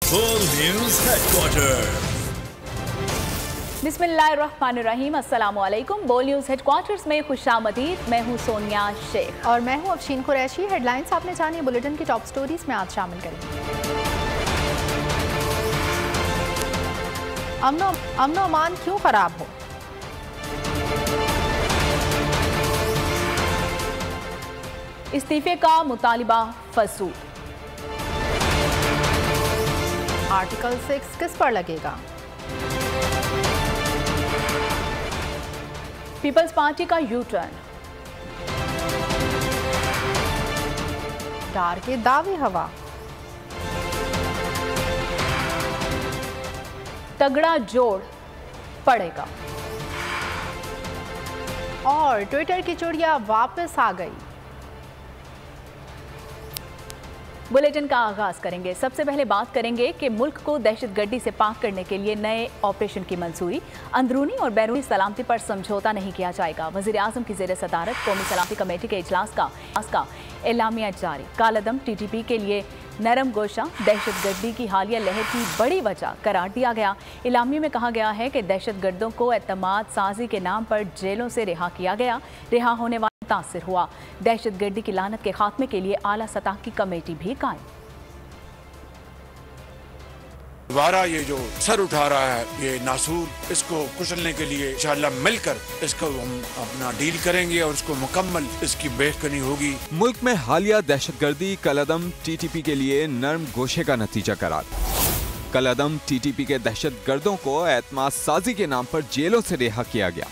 बोल news headquarter. बिस्मिल्लाहिर्रहमानिर्रहीम, अस्सलामुअलैकुम। बोल न्यूज हेडक्वार्टर्स में खुशामदीद। मैं हूं सोनिया शेख और मैं हूं अफशीन कुरैशी। हेडलाइंस आपने जानी, बुलेटिन की टॉप स्टोरीज में आज शामिल करेंगे। अमन अमान क्यों खराब हो? इस्तीफे का मुतालिबा फजूल। आर्टिकल 6 किस पर लगेगा? पीपल्स पार्टी का यू टर्न। डार के दावे हवा। तगड़ा जोड़ पड़ेगा। और ट्विटर की चुड़िया वापस आ गई। बुलेटिन का आगाज करेंगे। सबसे पहले बात करेंगे कि मुल्क को दहशतगर्दी से पाक करने के लिए नए ऑपरेशन की मंजूरी। अंदरूनी और बैरूनी सलामती पर समझौता नहीं किया जाएगा। वज़ीर आज़म की ज़ेर सदारत कौमी सलामती कमेटी के इजलास का एलामिया जारी। कालादम TTP के लिए नरम गोशा दहशतगर्दी की हालिया लहर की बड़ी वजह करार दिया गया। इलामी में कहा गया है कि दहशतगर्दों को एतमाद साजी के नाम पर जेलों से रिहा किया गया। रिहा होने वाला मुतासिर हुआ। दहशतगर्दी की लानत के खात्मे के लिए आला सतह की कमेटी भी कायम। दोबारा ये जो सर उठा रहा है ये नासूर, इसको कुचलने के लिए इंशाअल्लाह मिलकर इसको हम अपना डील करेंगे और इसको मुकम्मल इसकी बेहतरी होगी। मुल्क में हालिया दहशतगर्दी कलअदम TTP के लिए नरम गोशे का नतीजा करार। कलअदम TTP के दहशतगर्दों को एतमाद साजी के नाम पर जेलों से रिहा किया गया।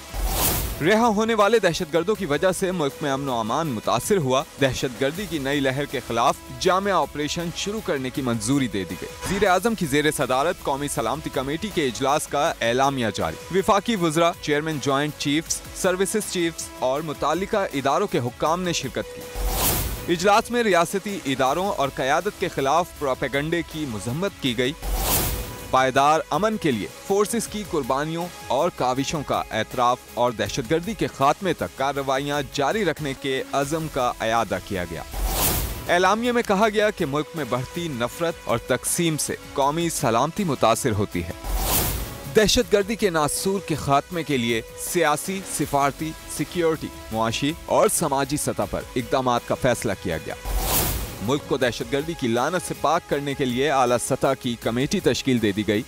रिहा होने वाले दहशतगर्दों की वजह से मुल्क में अमन अमान मुतासिर हुआ। दहशतगर्दी की नई लहर के खिलाफ जामिया ऑपरेशन शुरू करने की मंजूरी दे दी गई। वज़ीर आज़म की ज़ेर सदारत कौमी सलामती कमेटी के इजलास का एलामिया जारी। विफाकी वज़रा, chairman joint chiefs, services chiefs और मुतालिका इदारों के हुक्काम ने शिरकत की। इजलास में रियासती इदारों और क़यादत के खिलाफ प्रोपेगंडे की मजम्मत की गई। पायदार अमन के लिए फोर्सेस की कुर्बानियों और काविशों का एतराफ और दहशतगर्दी के खात्मे तक कार्रवाइयां जारी रखने के अज़म का अयादा किया गया। एलामिया में कहा गया कि मुल्क में बढ़ती नफरत और तकसीम से कौमी सलामती मुतासिर होती है। दहशतगर्दी के नासूर के खात्मे के लिए सियासी, सिफारती, सिक्योरिटी, मुआशी और समाजी सतह पर इक़दामात का फैसला किया गया। मुल्क को दहशतगर्दी की लानत से पाक करने के लिए आला सतह की कमेटी तश्कील दे दी गई,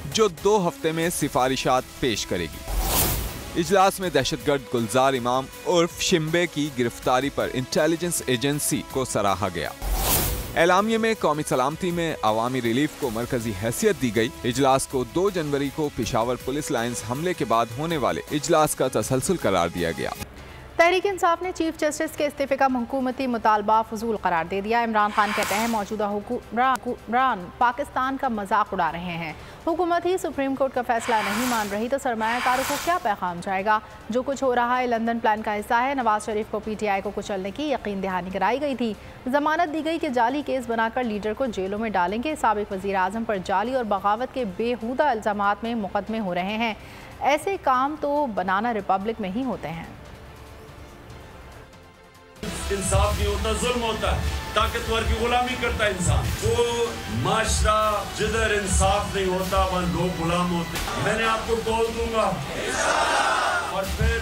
जो 2 हफ्ते में सिफारिशात पेश करेगी। इजलास में दहशतगर्द गुलजार इमाम उर्फ शिम्बे की गिरफ्तारी पर इंटेलिजेंस एजेंसी को सराहा गया। एलामिया में कौमी सलामती में अवामी रिलीफ को मरकजी हैसियत दी गई। इजलास को 2 जनवरी को पेशावर पुलिस लाइंस हमले के बाद होने वाले इजलास का तसलसल करार दिया गया। तहरीक इंसाफ ने चीफ जस्टिस के इस्तीफे का हुकूमती मुतालबा फजूल करार दे दिया। इमरान खान कहते हैं मौजूदा हुक्मरान पाकिस्तान का मजाक उड़ा रहे हैं। हुकूमत ही सुप्रीम कोर्ट का फैसला नहीं मान रही तो सरमायाकारों को क्या पैगाम जाएगा? जो कुछ हो रहा है लंदन प्लान का हिस्सा है। नवाज शरीफ को PTI को कुचलने की यकीन दहानी कराई गई थी। जमानत दी गई कि जाली केस बनाकर लीडर को जेलों में डालेंगे। साबिक वज़ीर आज़म पर जाली और बगावत के बेहुदा इल्ज़ामात में मुकदमे हो रहे हैं। ऐसे काम तो बनाना रिपब्लिक में ही होते हैं। इंसाफ नहीं होता, जुल्म होता है, ताकतवर की गुलामी करता है इंसान। वो माशरा जिधर इंसाफ नहीं होता वहाँ लोग गुलाम होते हैं। मैंने आपको बोल दूंगा और फिर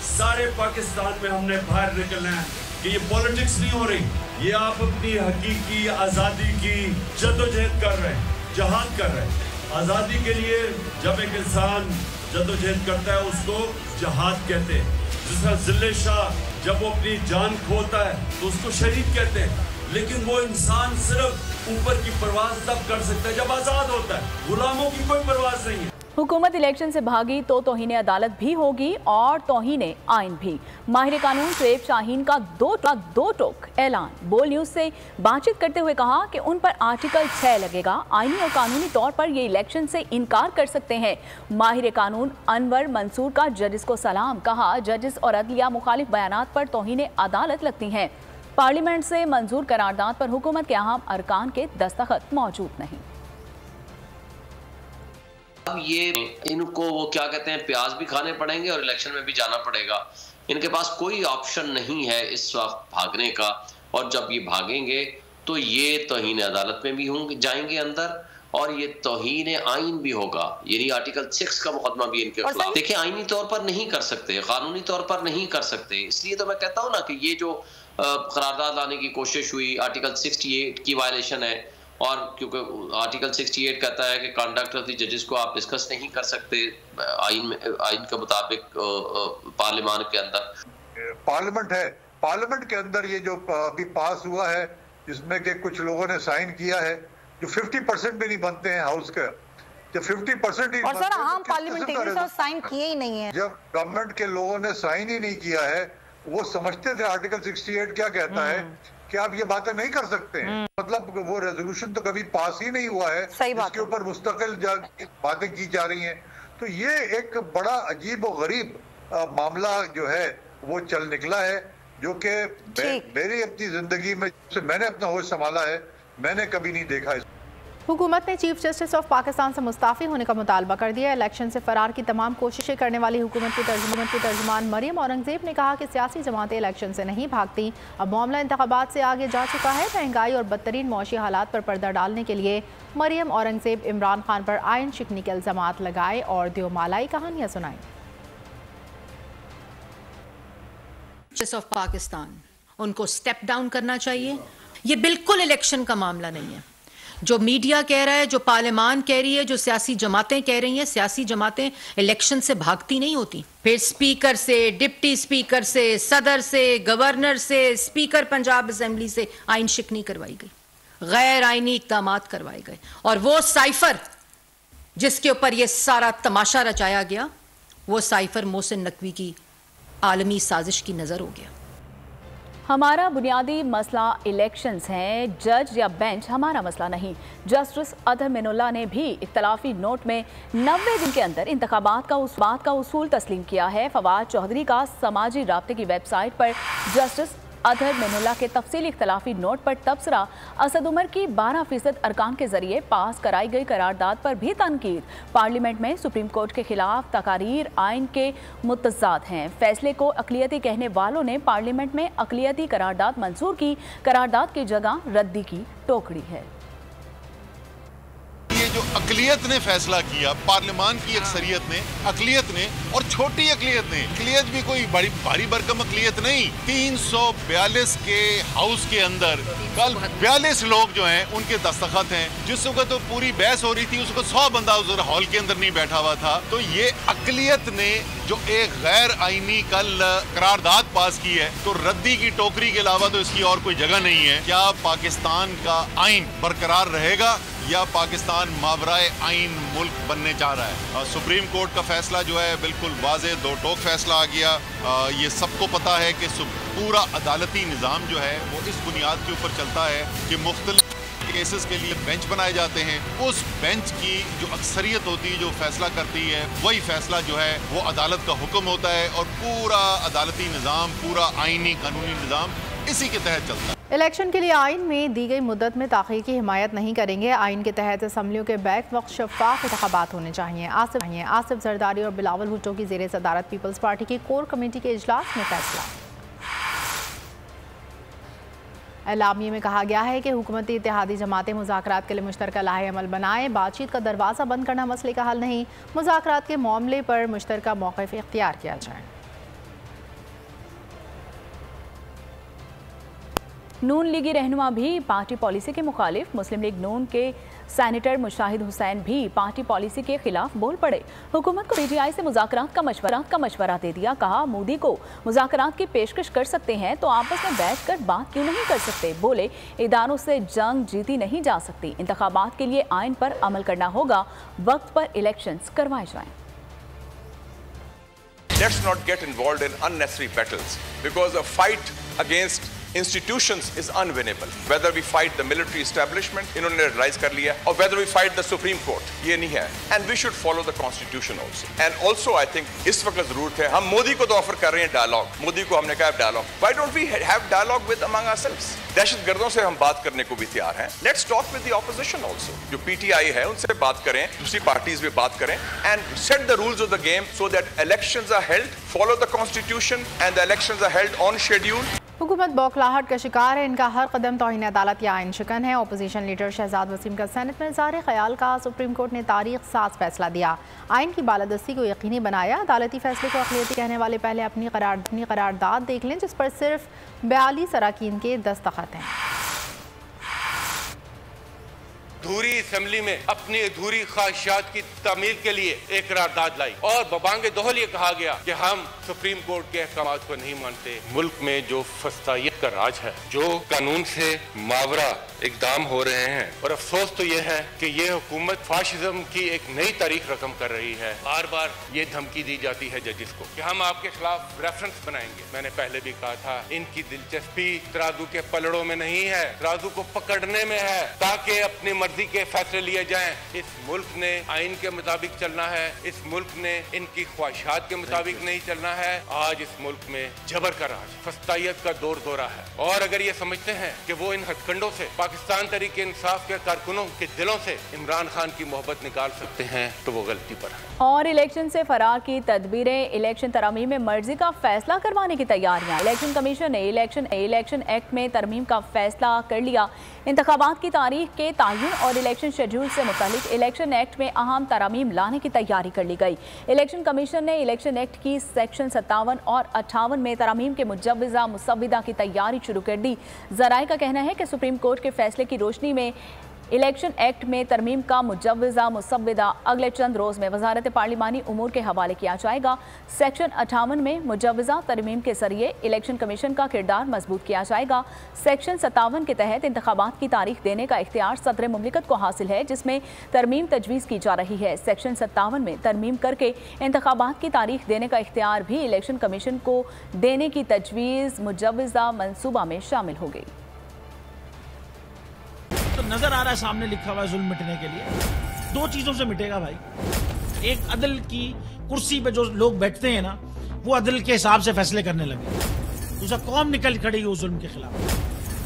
सारे पाकिस्तान में हमने बाहर निकलना है कि ये पॉलिटिक्स नहीं हो रही, ये आप अपनी हकीकी आज़ादी की जद्दोजहद कर रहे हैं, जहाद कर रहे हैं। आज़ादी के लिए जब एक इंसान जद्दोजहद करता है उसको जहाद कहते हैं। जिस तरह जिले शाह जब वो अपनी जान खोता है तो उसको शहीद कहते हैं, लेकिन वो इंसान सिर्फ ऊपर की परवाज़ तब कर सकता है जब आज़ाद होता है। गुलामों की कोई परवाज़ नहीं है। हुकूमत इलेक्शन से भागी तो तौहीन अदालत भी होगी और तौहीन आइन भी। माहिर कानून तैयब शाहीन का दो टोक ऐलान। बोल न्यूज़ से बातचीत करते हुए कहा कि उन पर आर्टिकल 6 लगेगा। आइनी और कानूनी तौर पर ये इलेक्शन से इनकार कर सकते हैं। माहिर कानून अनवर मंसूर का जजिस को सलाम। कहा जजिस और अदलिया मुखालिफ बयानात पर तौहीन अदालत लगती हैं। पार्लियामेंट से मंजूर करारदाद पर हुकूमत के अहम अरकान के दस्तखत मौजूद नहीं। अब ये इनको वो क्या कहते हैं प्याज भी खाने पड़ेंगे और इलेक्शन में भी जाना पड़ेगा। इनके पास कोई ऑप्शन नहीं है इस वक्त भागने का, और जब ये भागेंगे तो ये तौहीन अदालत में भी होंगे, जाएंगे अंदर, और ये तौहीन आइन भी होगा, यानी आर्टिकल 6 का मुकदमा भी इनके खिलाफ। देखिए, आइनी तौर पर नहीं कर सकते, कानूनी तौर पर नहीं कर सकते, इसलिए तो मैं कहता हूँ ना कि ये जो करारदाद लाने की कोशिश हुई, आर्टिकल 68 की वायलेशन है, और क्योंकि आर्टिकल 68 कहता है कि कंडक्ट ऑफ द जजेस को आप डिस्कस नहीं कर सकते आइन के मुताबिक पार्लियामान के अंदर। पार्लियामेंट है, पार्लियामेंट के अंदर ये जो अभी पास हुआ है, जिसमें के कुछ लोगों ने साइन किया है, जो 50% भी नहीं बनते हैं हाउस का, जब 50% ही, और सर आम पार्लियामेंटेरियंस तो साइन किए ही नहीं है। जब गवर्नमेंट के लोगों ने साइन ही नहीं किया है, वो समझते थे आर्टिकल 68 क्या कहता है कि आप ये बातें नहीं कर सकते हैं, मतलब वो रेजोल्यूशन तो कभी पास ही नहीं हुआ है, इसके ऊपर मुस्तकिल बातें की जा रही हैं। तो ये एक बड़ा अजीब और गरीब मामला जो है वो चल निकला है, जो कि मेरी अपनी जिंदगी में मैंने अपना होश संभाला है, मैंने कभी नहीं देखा। हुकूमत ने चीफ जस्टिस ऑफ पाकिस्तान से मुस्ताफ़ी होने का मुतालबा कर दिया। इलेक्शन से फरार की तमाम कोशिशें करने वाली हुकूमत की तर्जुमान मरियम औरंगजेब ने कहा कि सियासी जमातें इलेक्शन से नहीं भागती, अब मामला इंतखाबात से आगे जा चुका है। महंगाई और बदतरीन मौशी हालात पर पर्दा डालने के लिए मरियम औरंगजेब इमरान खान पर आयन शिकनी के इल्ज़ामात लगाए और दियोमालाई कहानियाँ सुनाई। ऑफ पाकिस्तान उनको स्टेप डाउन करना चाहिए। ये बिल्कुल इलेक्शन का मामला नहीं है। जो मीडिया कह रहा है, जो पार्लियामान कह रही है, जो सियासी जमातें कह रही हैं, सियासी जमातें इलेक्शन से भागती नहीं होती। फिर स्पीकर से, डिप्टी स्पीकर से, सदर से, गवर्नर से, स्पीकर पंजाब असेंबली से आइन शिकनी करवाई गई, गैर आइनी इक़दाम करवाए गए, और वो साइफर जिसके ऊपर ये सारा तमाशा रचाया गया, वो साइफर मोहसिन नकवी की आलमी साजिश की नज़र हो गया। हमारा बुनियादी मसला इलेक्शंस हैं, जज या बेंच हमारा मसला नहीं। जस्टिस अतहर मिनुल्लाह ने भी इख्तलाफी नोट में 90 दिन के अंदर इंतखाबात का उस बात का उसूल तस्लीम किया है। फवाद चौधरी का समाजी राब्ते की वेबसाइट पर जस्टिस अतहर मिनुल्लाह के तफसीली इख्तलाफी नोट पर तबसरा, असद उमर की 12% अरकान के जरिए पास कराई गई करारदाद पर भी तनकीद। पार्लियामेंट में सुप्रीम कोर्ट के खिलाफ तकारीर आइन के मुतज़ाद हैं। फैसले को अक़लियती कहने वालों ने पार्लियामेंट में अक़लियती करारदाद मंजूर की, करारदाद की जगह रद्दी की टोकरी है। ये जो अक़लियत ने फैसला किया, पार्लियामान की अक्सरियत ने, अक़लियत ने, और छोटी अक़लियत ने, अक़लियत भी कोई बड़ी भारी भरकम अक़लियत नहीं, 342 के हाउस के अंदर कल 42 लोग जो हैं उनके दस्तखत हैं। जिस वक्त तो पूरी बहस हो रही थी उस वक्त 100 बंदा उस हॉल के अंदर नहीं बैठा हुआ था। तो ये अक़लियत ने जो एक गैर आइनी कल करारदाद पास की है, तो रद्दी की टोकरी के अलावा तो इसकी और कोई जगह नहीं है। क्या पाकिस्तान का आइन बरकरार रहेगा या पाकिस्तान मावराए आइन मुल्क बनने जा रहा है? सुप्रीम कोर्ट का फैसला जो है बिल्कुल वाज़े दो टोक फैसला आ गया। ये सबको पता है कि पूरा अदालती निज़ाम जो है वो इस बुनियाद के ऊपर चलता है कि मुख्तलिफ केसेस के लिए बेंच बनाए जाते हैं। उस बेंच की जो अक्सरियत होती है, जो फैसला करती है, वही फैसला जो है वो अदालत का हुक्म होता है, और पूरा अदालती निज़ाम, पूरा आइनी कानूनी निज़ाम इसी के तहत चलता है। इलेक्शन के लिए आइन में दी गई मुद्दत में ताख़ीर की हिमायत नहीं करेंगे। आइन के तहत असम्बलियों के बैक वक्त शफाफ इंतखाबात होने चाहिए। आसिफ जरदारी और बिलावल भुट्टो की ज़ेरे सदारत पीपल्स पार्टी की कोर कमेटी के इजलास में फैसला। एलामिये में कहा गया है कि हुकूमती इत्तेहादी जमातें मुज़ाकरात के लिए मुश्तरका लाहे अमल बनाएं। बातचीत का दरवाज़ा बंद करना मसले का हल नहीं, मुज़ाकरात के मामले पर मुश्तरका मौक़िफ़ इख्तियार किया जाए। नून लीगी रहनुमा भी पार्टी पॉलिसी के मुखालिफ। मुस्लिम लीग नून के सेनेटर मुशाहिद हुसैन भी पार्टी पॉलिसी के खिलाफ बोल पड़े। हुकूमत को पीटीआई से मुज़ाकरात का मशवरा दे दिया। कहा, मोदी को मुज़ाकरात की पेशकश कर सकते हैं तो आपस में बैठकर बात क्यों नहीं कर सकते। बोले, इदारों से जंग जीती नहीं जा सकती, इंतखाबात के लिए आइन पर अमल करना होगा, वक्त पर इलेक्शंस करवाए जाएं। Let's not get involved in unnecessary battles because a fight against institutions is unwinnable. Whether we fight the military establishment, इन्होंने realize कर लिया, or whether we fight the Supreme Court, ये नहीं है. And we should follow the Constitution also. And also I think इस वक्त जरूरत है, हम मोदी को तो ऑफर कर रहे हैं डायलॉग, मोदी को हमने कहा dialogue. Why don't we have dialogue with among ourselves? दहशतगर्दों से हम बात करने को भी तैयार हैं. Let's talk with the opposition also. जो PTI है उनसे बात करें, दूसरी पार्टीज भी बात करें, and set the rules of the game so that elections are held, follow the Constitution, and the elections are held on schedule. हुकूमत बौखलाहट का शिकार है, इनका हर कदम तौहीन अदालत या आइन शिकन है। अपोजिशन लीडर शहजाद वसीम का सेनेट में इज़हार ख्याल का। सुप्रीम कोर्ट ने तारीख साज फैसला दिया, आइन की बालादस्ती को यकीनी बनाया। अदालती फैसले को अक़लियती कहने वाले पहले अपनी करारदाद देख लें, जिस पर सिर्फ 42 अरकान के दस्तखत हैं। अधूरी असम्बली में अपनी अधूरी ख्वाहिशात की तामील के लिए एक करारदाद लाई और बबांगे दोहल ये कहा गया कि हम सुप्रीम कोर्ट के अहकाम को नहीं मानते। मुल्क में जो फस्तायत का राज है, जो कानून से मावरा इकदाम हो रहे हैं, और अफसोस तो ये है कि ये हुकूमत फाशिज्म की एक नई तारीख रकम कर रही है। बार बार ये धमकी दी जाती है जजिस को कि हम आपके खिलाफ रेफरेंस बनाएंगे। मैंने पहले भी कहा था, इनकी दिलचस्पी तराजू के पलड़ों में नहीं है, तराजू को पकड़ने में है, ताकि अपनी मर्जी के फैसले लिए जाएं। इस मुल्क ने आइन के मुताबिक चलना है, इस मुल्क ने इनकी ख्वाहिशात के मुताबिक नहीं चलना है। आज इस मुल्क में जबर का राज, फस्तायत का दौर दौरा है, और अगर ये समझते हैं कि वो इन हथकंडों से पाकिस्तान तहरीक इंसाफ के कारकुनों के दिलों से इमरान खान की मोहब्बत निकाल सकते हैं तो वो गलती पर है। और इलेक्शन से फरार की तदबीरें, इलेक्शन तरामीम में मर्जी का फैसला करवाने की तैयारियां। इलेक्शन कमीशन ने इलेक्शन एक्ट में तरमीम का फैसला कर लिया। इंतखाबात की तारीख के तयन और इलेक्शन शेड्यूल से मुतालिक इलेक्शन एक्ट में अहम तरामीम लाने की तैयारी कर ली गई। इलेक्शन कमीशन ने इलेक्शन एक्ट की सेक्शन 57 और 58 में तरामीम के मुजव्वज़ा मुसव्विदा की तैयारी शुरू कर दी। ज़राए का कहना है कि सुप्रीम कोर्ट के फैसले की रोशनी में इलेक्शन एक्ट में तरमीम का मुजव्वज़ा मुसव्विदा अगले चंद रोज़ में वजारत पार्लिमानी उमूर के हवाले किया जाएगा। सेक्शन 58 में मुजव्वज़ा तरमीम के जरिए इलेक्शन कमीशन का किरदार मजबूत किया जाएगा। सेक्शन 57 के तहत इंतखाबात की तारीख देने का इख्तियार सदर मुमलिकत को हासिल है, जिसमें तरमीम तजवीज़ की जा रही है। सेक्शन 57 में तरमीम करके इंतखाबात की तारीख देने का इख्तियार भी इलेक्शन कमीशन को देने की तजवीज़ मुजव्वज़ा मनसूबा में शामिल होगी। तो नजर आ रहा है सामने लिखा हुआ है जुल्म मिटने के लिए। दो चीजों से मिटेगा भाई, एक अदल की कुर्सी पे जो लोग बैठते हैं ना, वो अदल के हिसाब से फैसले करने लगे। दूसरा कौम निकल खड़ेगी उस जुल्म के खिलाफ,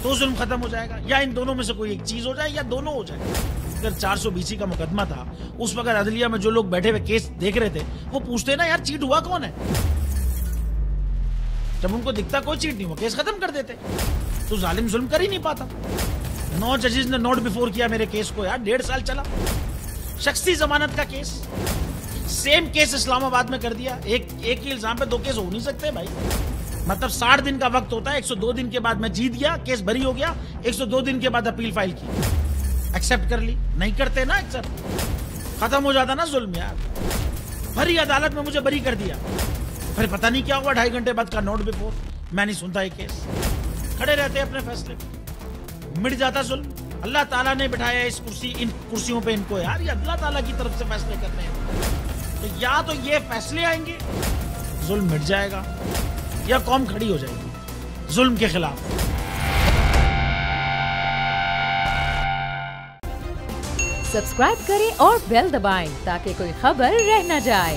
तो जुल्म खत्म हो जाएगा। या इन दोनों में से कोई एक चीज हो जाए या दोनों हो जाए। अगर 420 का मुकदमा था, उस वक्त अदलिया में जो लोग बैठे हुए केस देख रहे थे, वो पूछते ना यार चीट हुआ कौन है। जब उनको दिखता कोई चीट नहीं हुआ, केस खत्म कर देते। तो जालिम जुल्म कर ही नहीं पाता। 9 जजेस ने नोट बिफोर किया मेरे केस को यार, 1.5 साल चला। शख्सी जमानत का केस, सेम केस इस्लामाबाद में कर दिया। एक ही इल्जाम पे 2 केस हो नहीं सकते भाई। मतलब 60 दिन का वक्त होता है, 102 दिन के बाद मैं जीत गया, केस बरी हो गया, 102 दिन के बाद अपील फाइल की, एक्सेप्ट कर ली। नहीं करते ना एक्सेप्ट, खत्म हो जाता ना जुल्म यार। भरी अदालत में मुझे बरी कर दिया, फिर पता नहीं क्या हुआ, 2.5 घंटे बाद का नोट बिफोर, मैं नहीं सुनता ये केस। खड़े रहते अपने फैसले, मिट जाता जुल्म। अल्लाह ताला ने बिठाया इन कुर्सियों पे इनको यार, ये अल्लाह ताला की तरफ से फैसले करने हैं। तो या तो ये फैसले आएंगे, जुल्म मिट जाएगा, या कौम खड़ी हो जाएगी जुल्म के खिलाफ। सब्सक्राइब करें और बेल दबाएं ताकि कोई खबर रह न जाए।